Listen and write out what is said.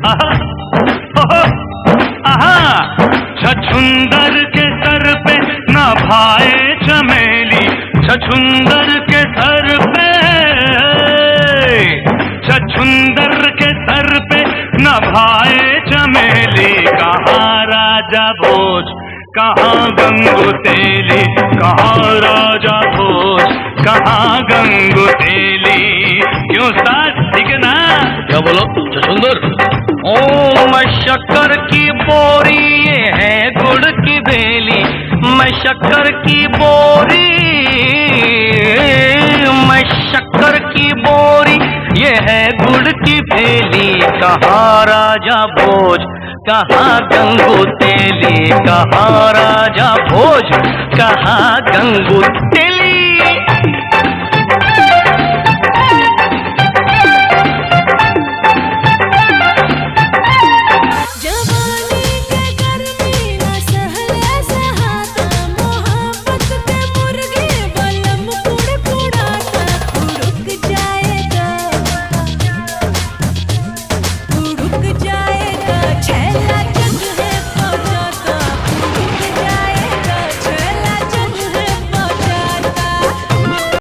आहा, ओहो, आहा, छछुंदर के सर पे न भाए चमेली, छछुंदर के सर पे, छछुंदर के सर पे न भाए चमेली। कहाँ राजा भोज, कहाँ गंगू तेली, कहाँ राजा भोज, कहाँ गंगू तेली। क्यों साथ, ठीक है ना? क्या बोलो छछुंदर? ओ मैं शक्कर की बोरी, ये है गुड़ की भेली, मैं शक्कर की बोरी, मैं शक्कर की बोरी, ये है गुड़ की भेली। कहाँ राजा भोज, कहाँ गंगू तेली, कहाँ राजा भोज, कहाँ गंगू तेली।